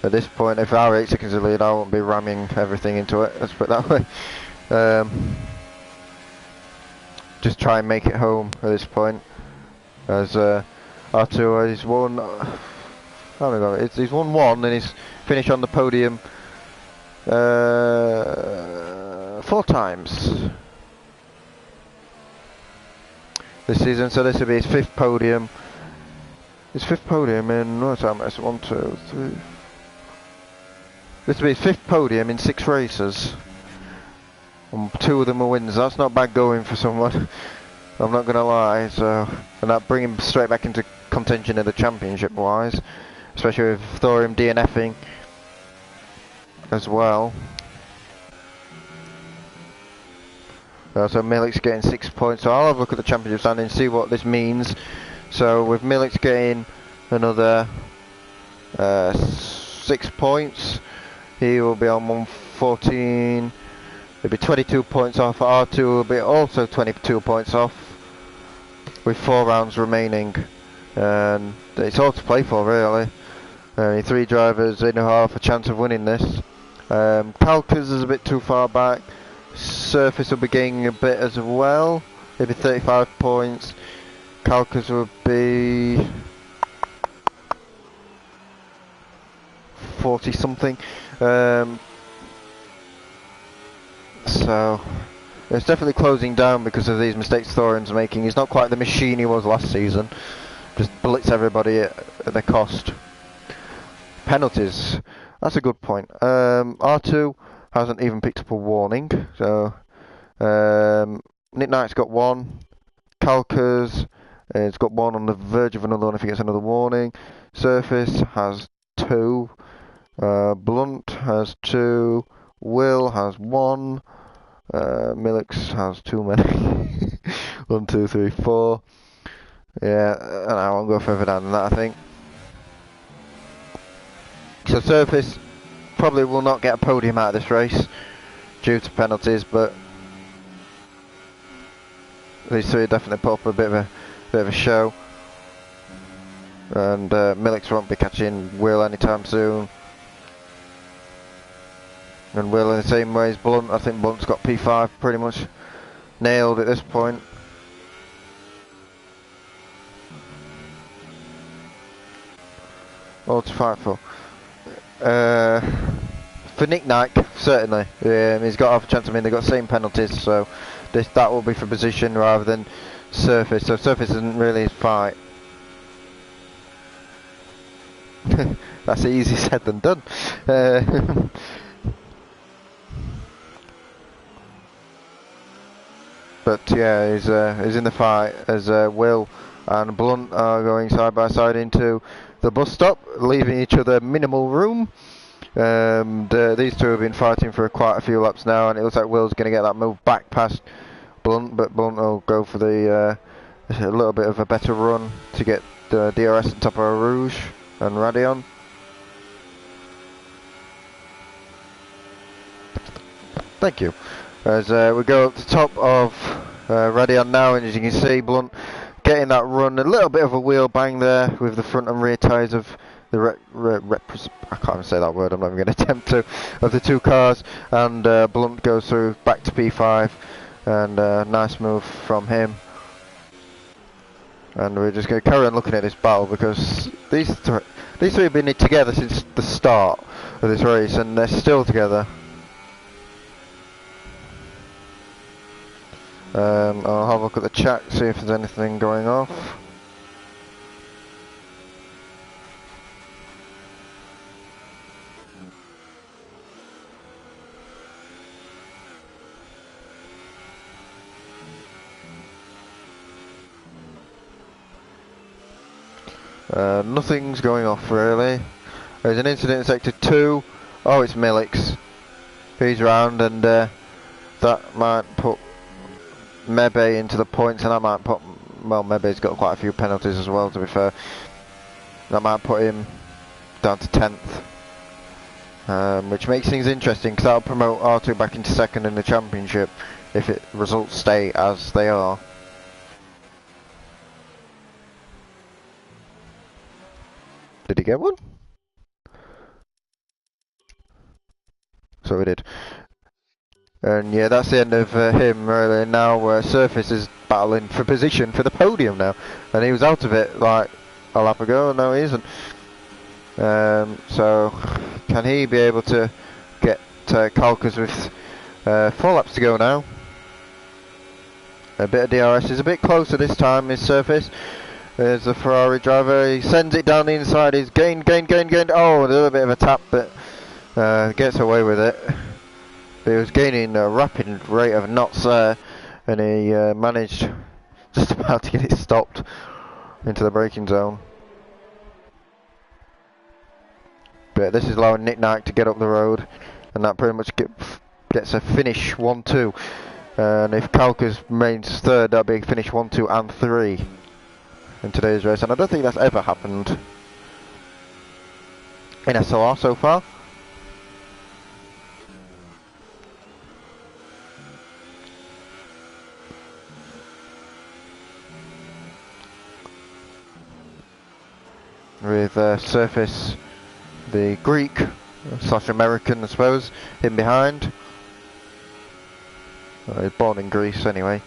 at this point. If I were 8 seconds of lead, I won't be ramming everything into it, let's put it that way. Just try and make it home at this point. As R2 has won, he's won one and he's finished on the podium 4 times this season, so this will be his 5th podium. His 5th podium in what time? It's 1, 2, 3. This will be his 5th podium in 6 races. And 2 of them are wins. That's not bad going for someone. I'm not gonna lie. So, and that bring him straight back into contention of the championship wise, especially with Thorium DNFing as well. So Milik's getting 6 points. So I'll have a look at the championship standing and see what this means. So with Milik's getting another 6 points, he will be on 114. It'll be 22 points off. R2 will be also 22 points off with 4 rounds remaining. And it's all to play for, really. 3 drivers in half a chance of winning this. Kalkas is a bit too far back. Surface will be gaining a bit as well. It'll be 35 points. Kalkas will be 40 something. So it's definitely closing down because of these mistakes Thorium's making. He's not quite the machine he was last season. Just blitz everybody at their cost. Penalties. That's a good point. R2 hasn't even picked up a warning. So Nick Knight's got 1. Kalkas has got 1 on the verge of another one if he gets another warning. Surface has 2. Blunt has 2. Will has 1. Milik's has too many. 1, 2, 3, 4. Yeah, and I won't go further down than that, I think. So Surface probably will not get a podium out of this race due to penalties, but these 3 definitely put up a bit of a show. And Milik's won't be catching Will anytime soon. And Will in the same way as Blunt. I think Blunt's got P5 pretty much nailed at this point. All to fight for. For Nick Knight, certainly. He's got half a chance. I mean, they've got the same penalties, so that will be for position rather than Surface. So Surface isn't really his fight. That's easier said than done. But yeah, he's in the fight as Will and Blunt are going side by side into the bus stop, leaving each other minimal room. These 2 have been fighting for quite a few laps now, and it looks like Will's going to get that move back past Blunt, but Blunt will go for a little bit of a better run to get DRS on top of Rouge and Radion. Thank you. As we go up the top of Radion now, and as you can see, Blunt getting that run, a little bit of a wheel bang there with the front and rear tyres of the I can't even say that word, I'm not even going to attempt to, of the 2 cars, and Blunt goes through back to P5, and nice move from him. And we're just going to carry on looking at this battle because these 3 have been together since the start of this race, and they're still together. I'll have a look at the chat, see if there's anything going off. Nothing's going off really. There's an incident in sector 2. Oh, it's Millix. He's round, and that might put Mebe into the points, and that might put, well, Mebe's got quite a few penalties as well, to be fair. That might put him down to 10th, which makes things interesting, because that'll promote R2 back into 2nd in the championship if results stay as they are. Did he get one? So he did. And yeah, that's the end of him really. Now Surface is battling for position for the podium now. And he was out of it like a lap ago, and now he isn't. So can he be able to get Kalkas with 4 laps to go now? A bit of DRS is a bit closer this time, his Surface. There's the Ferrari driver, he sends it down the inside, he's gained. Oh, a little bit of a tap, but gets away with it. He was gaining a rapid rate of knots there, and he managed just about to get it stopped into the braking zone. But this is allowing Nick Knight to get up the road, and that pretty much gets a finish 1-2. And if Kalkas remains third, that'll be finish 1, 2 and 3 in today's race, and I don't think that's ever happened in SLR so far. With Surface, the Greek / American, I suppose, in behind. He's born in Greece anyway.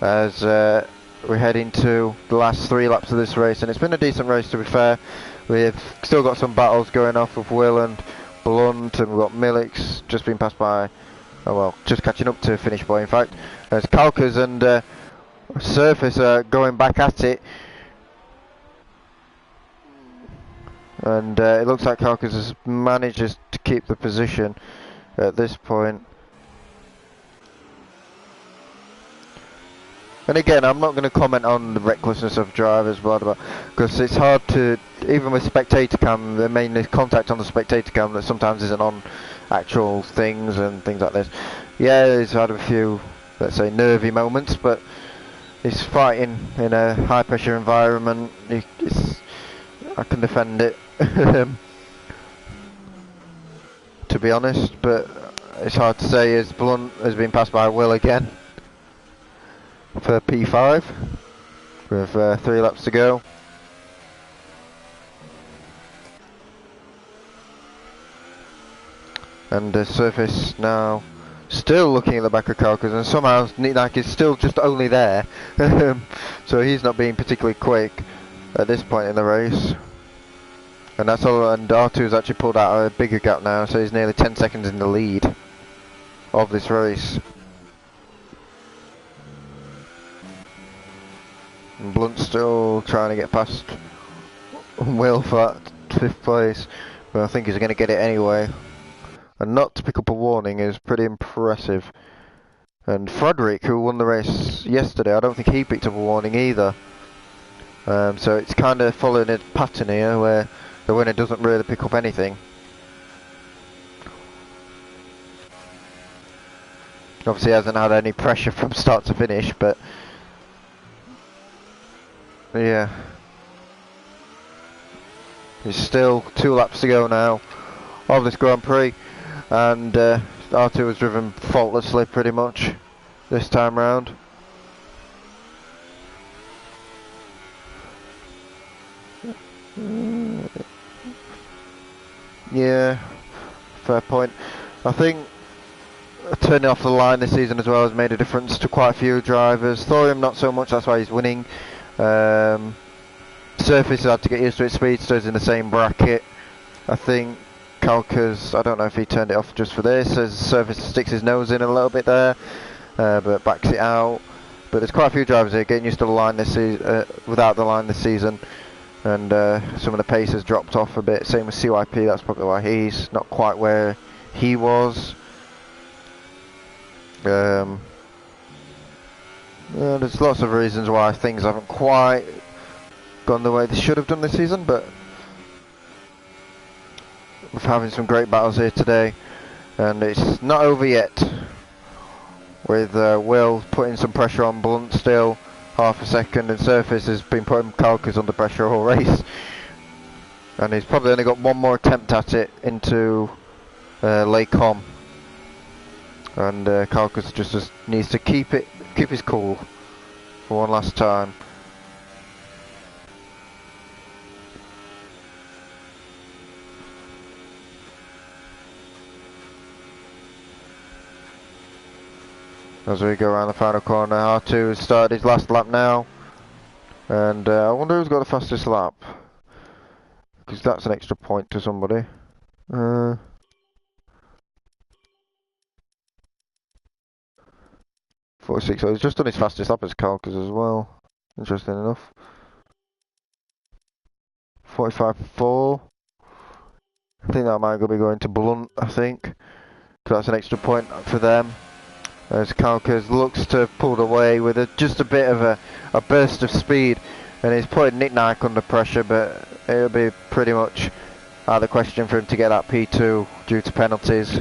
As we head into the last 3 laps of this race, and it's been a decent race to be fair. We've still got some battles going off with Will and Blunt, and we've got Millix just being passed by, oh well, just catching up to finish boy in fact. As Kalkas and Surface are going back at it, and it looks like Kalkas manages to keep the position at this point. And again, I'm not going to comment on the recklessness of drivers, blah blah, because it's hard to, even with spectator cam, the main contact on the spectator cam that sometimes isn't on actual things and things like this. Yeah, he's had a few, let's say, nervy moments, but he's fighting in a high pressure environment. I can defend it, to be honest, but it's hard to say as Blunt has been passed by Will again for P5 with 3 laps to go. And the Surface now still looking at the back of Kalkas, and somehow Nick is still just only there. So he's not being particularly quick at this point in the race. And that's all, and R2's actually pulled out a bigger gap now, so he's nearly 10 seconds in the lead of this race. And Blunt's still trying to get past Will for that 5th place, but I think he's going to get it anyway. And not to pick up a warning is pretty impressive. And Frederick, who won the race yesterday, I don't think he picked up a warning either. So it's kind of following a pattern here where the winner doesn't really pick up anything. Obviously he hasn't had any pressure from start to finish, but yeah. There's still 2 laps to go now of this Grand Prix, and R2 was driven faultlessly pretty much this time round. Yeah, fair point. I think turning off the line this season as well has made a difference to quite a few drivers. Thorium not so much, that's why he's winning. Surface had to get used to it. Speedster's in the same bracket. I think Kalkas, I don't know if he turned it off just for this, as Surface sticks his nose in a little bit there, but backs it out. But there's quite a few drivers here getting used to the line this season, without the line this season, and some of the pace has dropped off a bit. Same with CYP. That's probably why he's not quite where he was. There's lots of reasons why things haven't quite gone the way they should have done this season, but we're having some great battles here today, and it's not over yet. With Will putting some pressure on Blunt still, half a second, and Surface has been putting Kalkas under pressure all race, and he's probably only got one more attempt at it into Lacom, and Kalkas just needs to keep his cool for one last time. As we go around the final corner, R2 has started his last lap now, and I wonder who's got the fastest lap, because that's an extra point to somebody. 46, so he's just done his fastest lap as Kalkas as well, interesting enough. 45.4, I think that might be going to Blunt, I think, because that's an extra point for them. As Kalkas looks to have pulled away with just a bit of a burst of speed, and he's putting Nick Nike under pressure, but it'll be pretty much out of the question for him to get that P2 due to penalties.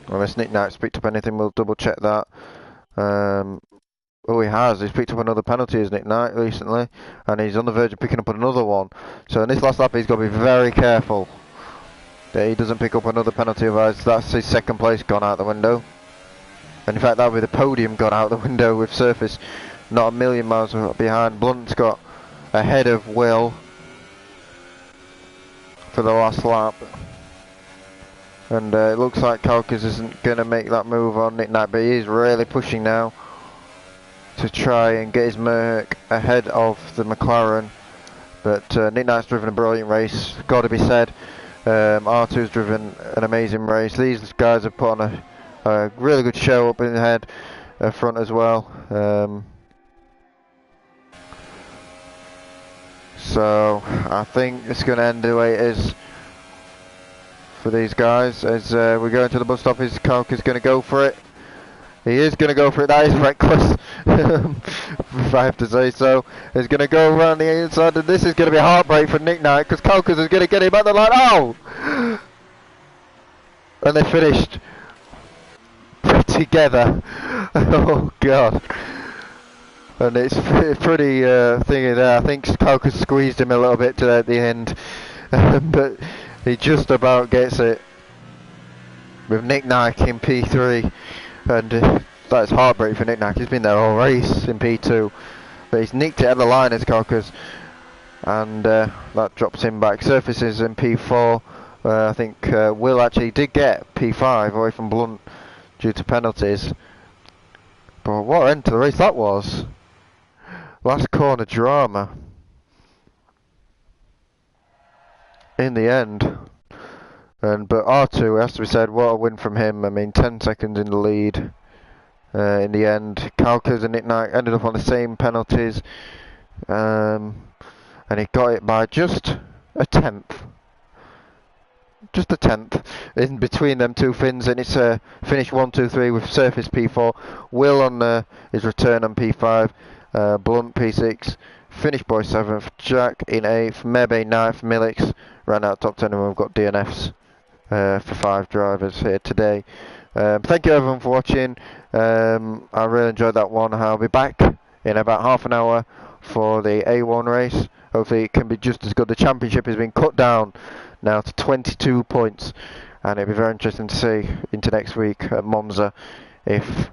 Unless Nick Nike's picked up anything, we'll double check that. Oh, he has. He's picked up another penalty, as Nick Nike, recently, and he's on the verge of picking up another one. So in this last lap, he's got to be very careful that he doesn't pick up another penalty, otherwise that's his second place gone out the window. And in fact, that would be the podium gone out the window with Surface not a million miles behind. Blunt's got ahead of Will for the last lap. And it looks like Kalkas isn't going to make that move on Nick Nike, but he is really pushing now to try and get his Merc ahead of the McLaren. But Nick Nike's driven a brilliant race, got to be said. R2's driven an amazing race. These guys have put on a really good show up in the head, front as well. So I think it's going to end the way it is for these guys. As we go into the bus stop, his Kalkas going to go for it. He is going to go for it. That is reckless, if I have to say so. He's going to go around the inside, and this is going to be a heartbreak for Nick Nike, because Kalkas is going to get him at the line. Oh! And they finished together. Oh God. And it's pretty thingy there. I think Kalkas squeezed him a little bit at the end, but he just about gets it with Nick Nike in P3. And that's heartbreak for Nick Nike. He's been there all race in P2, but he's nicked it at the line as Kalkas, and that drops him back. Surface is in P4. I think Will actually did get P5 away from Blunt due to penalties. But what end to the race that was! Last corner drama in the end. But R2, it has to be said, what a win from him. I mean, 10 seconds in the lead in the end. Kalkas and Nick Nike ended up on the same penalties, and he got it by just a tenth. Just a tenth in between them two fins, and it's finished 1, 2, 3 with Surface P4, Will on his return on P5, Blunt P6, Finish Boy 7th, Jack in 8th, Mebe 9th, Millix ran out top 10, and we've got DNFs for 5 drivers here today. Thank you everyone for watching. I really enjoyed that one. I'll be back in about half an hour for the A1 race. Hopefully it can be just as good. The championship has been cut down now to 22 points, and it'll be very interesting to see into next week at Monza if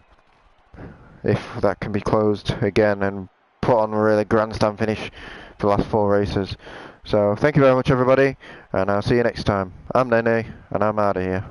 that can be closed again and put on a really grandstand finish for the last 4 races. So thank you very much everybody, and I'll see you next time. I'm Nene, and I'm out of here.